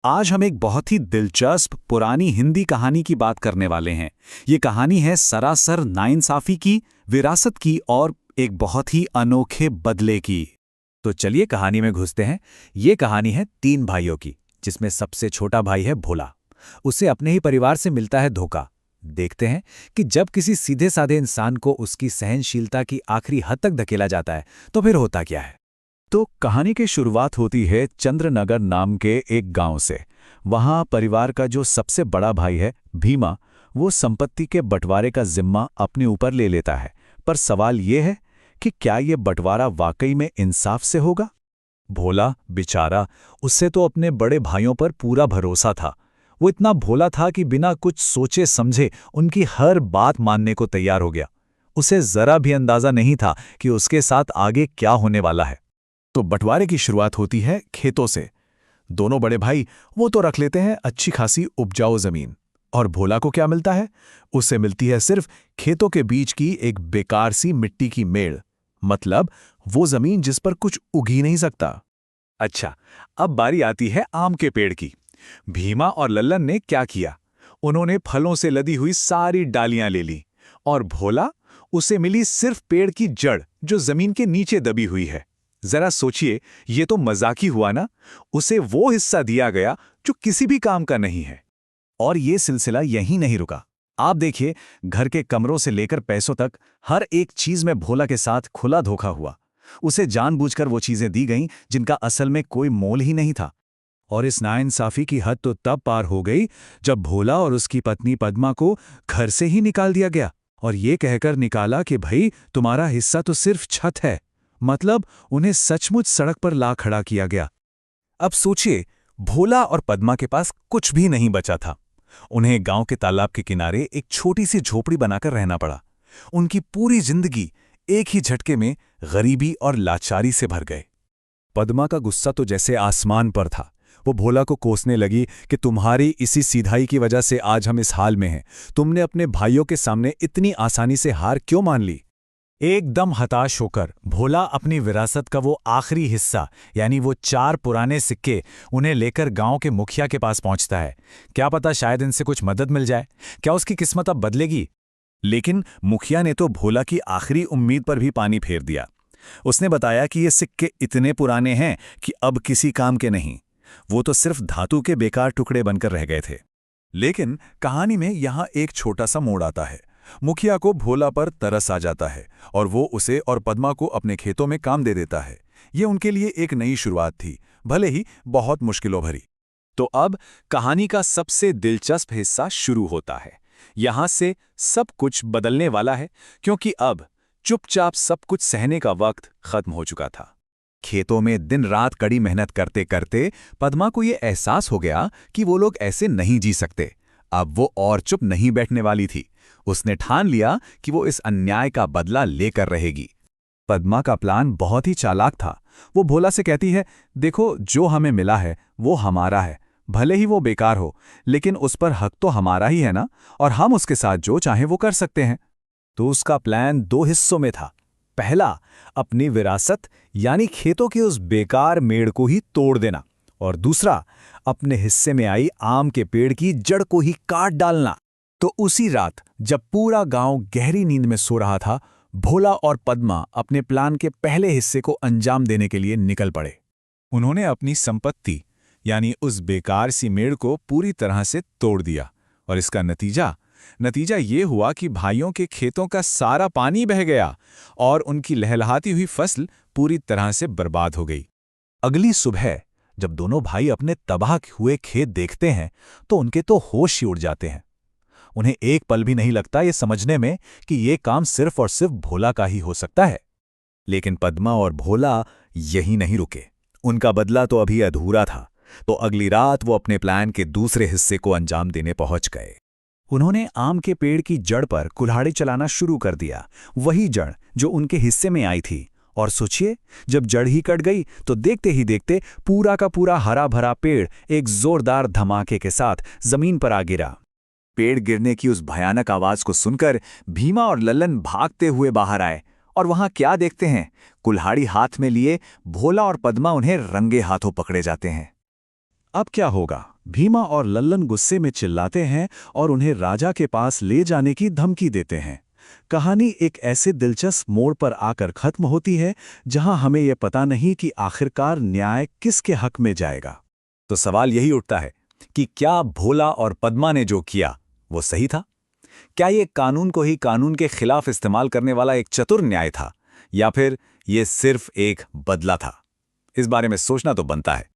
आज हम एक बहुत ही दिलचस्प पुरानी हिंदी कहानी की बात करने वाले हैं। ये कहानी है सरासर नाइंसाफी की, विरासत की और एक बहुत ही अनोखे बदले की। तो चलिए कहानी में घुसते हैं। ये कहानी है तीन भाइयों की, जिसमें सबसे छोटा भाई है भोला। उसे अपने ही परिवार से मिलता है धोखा। देखते हैं कि जब किसी सीधे साधे इंसान को उसकी सहनशीलता की आखिरी हद तक धकेला जाता है तो फिर होता क्या है। तो कहानी की शुरुआत होती है चंद्रनगर नाम के एक गांव से। वहां परिवार का जो सबसे बड़ा भाई है भीमा, वो संपत्ति के बंटवारे का जिम्मा अपने ऊपर ले लेता है। पर सवाल ये है कि क्या ये बंटवारा वाकई में इंसाफ से होगा? भोला बेचारा, उससे तो अपने बड़े भाइयों पर पूरा भरोसा था। वो इतना भोला था कि बिना कुछ सोचे समझे उनकी हर बात मानने को तैयार हो गया। उसे जरा भी अंदाजा नहीं था कि उसके साथ आगे क्या होने वाला है। तो बंटवारे की शुरुआत होती है खेतों से। दोनों बड़े भाई वो तो रख लेते हैं अच्छी खासी उपजाऊ जमीन, और भोला को क्या मिलता है? उसे मिलती है सिर्फ खेतों के बीच की एक बेकार सी मिट्टी की मेड़, मतलब वो जमीन जिस पर कुछ उग ही नहीं सकता। अच्छा, अब बारी आती है आम के पेड़ की। भीमा और लल्लन ने क्या किया? उन्होंने फलों से लदी हुई सारी डालियां ले ली, और भोला, उसे मिली सिर्फ पेड़ की जड़ जो जमीन के नीचे दबी हुई है। जरा सोचिए, ये तो मजाकी हुआ ना। उसे वो हिस्सा दिया गया जो किसी भी काम का नहीं है। और ये सिलसिला यहीं नहीं रुका। आप देखिए, घर के कमरों से लेकर पैसों तक हर एक चीज में भोला के साथ खुला धोखा हुआ। उसे जानबूझकर वो चीजें दी गईं जिनका असल में कोई मोल ही नहीं था। और इस नाइंसाफी की हद तो तब पार हो गई जब भोला और उसकी पत्नी पद्मा को घर से ही निकाल दिया गया, और ये कहकर निकाला कि भाई तुम्हारा हिस्सा तो सिर्फ छत है। मतलब उन्हें सचमुच सड़क पर ला खड़ा किया गया। अब सोचिए, भोला और पद्मा के पास कुछ भी नहीं बचा था। उन्हें गांव के तालाब के किनारे एक छोटी सी झोपड़ी बनाकर रहना पड़ा। उनकी पूरी जिंदगी एक ही झटके में गरीबी और लाचारी से भर गए। पद्मा का गुस्सा तो जैसे आसमान पर था। वो भोला को कोसने लगी कि तुम्हारी इसी सीधाई की वजह से आज हम इस हाल में हैं। तुमने अपने भाइयों के सामने इतनी आसानी से हार क्यों मान ली? एकदम हताश होकर भोला अपनी विरासत का वो आखिरी हिस्सा, यानी वो 4 पुराने सिक्के, उन्हें लेकर गांव के मुखिया के पास पहुंचता है। क्या पता शायद इनसे कुछ मदद मिल जाए, क्या उसकी किस्मत अब बदलेगी? लेकिन मुखिया ने तो भोला की आखिरी उम्मीद पर भी पानी फेर दिया। उसने बताया कि ये सिक्के इतने पुराने हैं कि अब किसी काम के नहीं। वो तो सिर्फ धातु के बेकार टुकड़े बनकर रह गए थे। लेकिन कहानी में यहां एक छोटा सा मोड़ आता है। मुखिया को भोला पर तरस आ जाता है और वो उसे और पद्मा को अपने खेतों में काम दे देता है। ये उनके लिए एक नई शुरुआत थी, भले ही बहुत मुश्किलों भरी। तो अब कहानी का सबसे दिलचस्प हिस्सा शुरू होता है। यहां से सब कुछ बदलने वाला है, क्योंकि अब चुपचाप सब कुछ सहने का वक्त खत्म हो चुका था। खेतों में दिन रात कड़ी मेहनत करते करते पद्मा को ये एहसास हो गया कि वो लोग ऐसे नहीं जी सकते। अब वो और चुप नहीं बैठने वाली थी। उसने ठान लिया कि वो इस अन्याय का बदला लेकर रहेगी। पद्मा का प्लान बहुत ही चालाक था। वो भोला से कहती है, देखो, जो हमें मिला है वो हमारा है, भले ही वो बेकार हो, लेकिन उस पर हक तो हमारा ही है ना, और हम उसके साथ जो चाहें वो कर सकते हैं। तो उसका प्लान 2 हिस्सों में था। पहला, अपनी विरासत यानी खेतों के उस बेकार मेड़ को ही तोड़ देना, और दूसरा, अपने हिस्से में आई आम के पेड़ की जड़ को ही काट डालना। तो उसी रात जब पूरा गांव गहरी नींद में सो रहा था, भोला और पद्मा अपने प्लान के पहले हिस्से को अंजाम देने के लिए निकल पड़े। उन्होंने अपनी संपत्ति यानी उस बेकार सी मेड़ को पूरी तरह से तोड़ दिया, और इसका नतीजा ये हुआ कि भाइयों के खेतों का सारा पानी बह गया और उनकी लहलहाती हुई फसल पूरी तरह से बर्बाद हो गई। अगली सुबह जब दोनों भाई अपने तबाह हुए खेत देखते हैं तो उनके तो होश ही उड़ जाते हैं। उन्हें एक पल भी नहीं लगता ये समझने में कि ये काम सिर्फ और सिर्फ भोला का ही हो सकता है। लेकिन पद्मा और भोला यहीं नहीं रुके। उनका बदला तो अभी अधूरा था। तो अगली रात वो अपने प्लान के दूसरे हिस्से को अंजाम देने पहुंच गए। उन्होंने आम के पेड़ की जड़ पर कुल्हाड़ी चलाना शुरू कर दिया, वही जड़ जो उनके हिस्से में आई थी। और सोचिए, जब जड़ ही कट गई तो देखते ही देखते पूरा का पूरा हरा भरा पेड़ एक जोरदार धमाके के साथ जमीन पर आ गिरा। पेड़ गिरने की उस भयानक आवाज को सुनकर भीमा और लल्लन भागते हुए बाहर आए, और वहां क्या देखते हैं? कुल्हाड़ी हाथ में लिए भोला और पद्मा उन्हें रंगे हाथों पकड़े जाते हैं। अब क्या होगा? भीमा और लल्लन गुस्से में चिल्लाते हैं और उन्हें राजा के पास ले जाने की धमकी देते हैं। कहानी एक ऐसे दिलचस्प मोड़ पर आकर खत्म होती है जहां हमें यह पता नहीं कि आखिरकार न्याय किसके हक में जाएगा। तो सवाल यही उठता है कि क्या भोला और पद्मा ने जो किया वो सही था? क्या ये कानून को ही कानून के खिलाफ इस्तेमाल करने वाला एक चतुर न्याय था, या फिर ये सिर्फ एक बदला था? इस बारे में सोचना तो बनता है।